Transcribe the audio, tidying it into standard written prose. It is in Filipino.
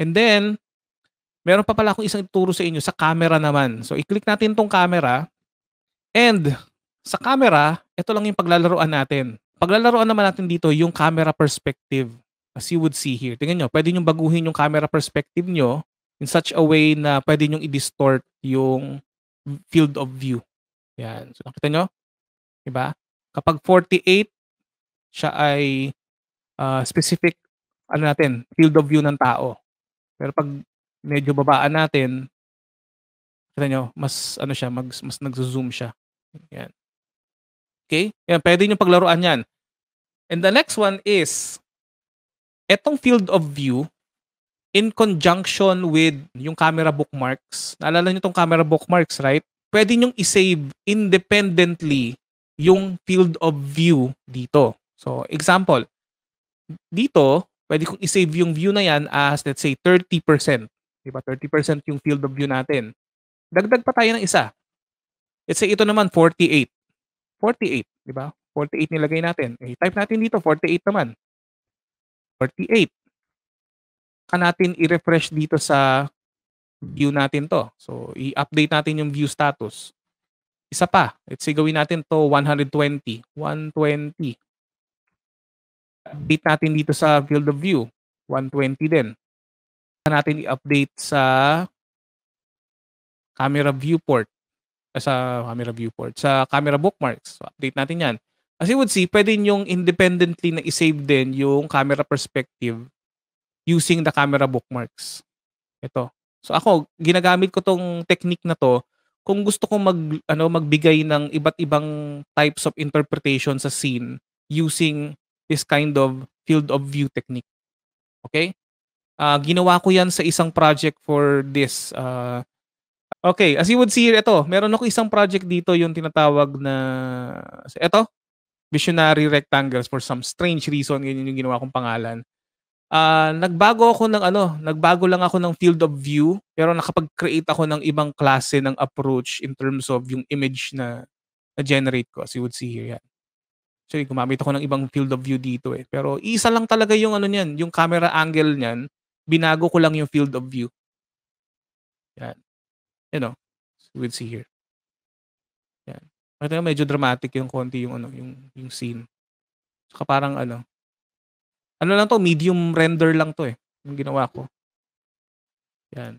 And then, meron pa pala akong isang ituturo sa inyo sa camera naman. So, i-click natin 'tong camera and sa camera, ito lang yung paglalaruan natin. Paglalaruan naman natin dito yung camera perspective. As you would see here. Tingnan niyo, puwede niyong baguhin yung camera perspective niyo in such a way na puwede niyong i-distort yung field of view. 'Yan. So, nakita niyo, 'di ba? Kapag 48 siya ay, specific ano natin, field of view ng tao. Pero 'pag medyo babaan natin, kita niyo mas ano siya, mas nagzo-zoom siya, 'yan. Okay? 'Yan, puwede niyong paglaruan 'yan. And the next one is, etong field of view in conjunction with yung camera bookmarks. Naalala niyo 'tong camera bookmarks, right? Puwede niyong i-save independently yung field of view dito. So, example, dito puwede kong i-save yung view na 'yan as let's say 30%, 'di ba, 30% yung field of view natin. Dagdag pa tayo ng isa. Let's say ito naman 48. 48, 'di ba? 48 nilagay natin. Eh, type natin dito 48 naman. 48. Saka natin i-refresh dito sa view natin 'to. So, i-update natin yung view status. Isa pa, let's say gawin natin 'to 120. 120. Update natin dito sa field of view, 120 din. Saka natin i-update sa camera viewport. Sa camera bookmarks. So, update natin 'yan. As you would see, puwede niyong independently na i-save din yung camera perspective using the camera bookmarks. Ito. So, ako ginagamit ko 'tong technique na 'to kung gusto kong magbigay ng iba't ibang types of interpretation sa scene using this kind of field of view technique. Okay? Ginawa ko 'yan sa isang project for this, okay, as you would see here, ito, meron ako isang project dito yung tinatawag na eto, Visionary Rectangles for some strange reason, ganyan yung ginawa kong pangalan. Nagbago lang ako ng field of view, pero nakapag-create ako ng ibang klase ng approach in terms of yung image na na-generate ko, as you would see here, yan. Actually, gumamit ako ng ibang field of view dito, eh. Pero isa lang talaga yung ano niyan, yung camera angle niyan, binago ko lang yung field of view. Yan. You know, as you would see here. Yan. Makita niyo medyo dramatic yung konti yung ano, yung scene. Saka parang ano lang 'to, medium render lang 'to, eh, yung ginawa ko. Yan.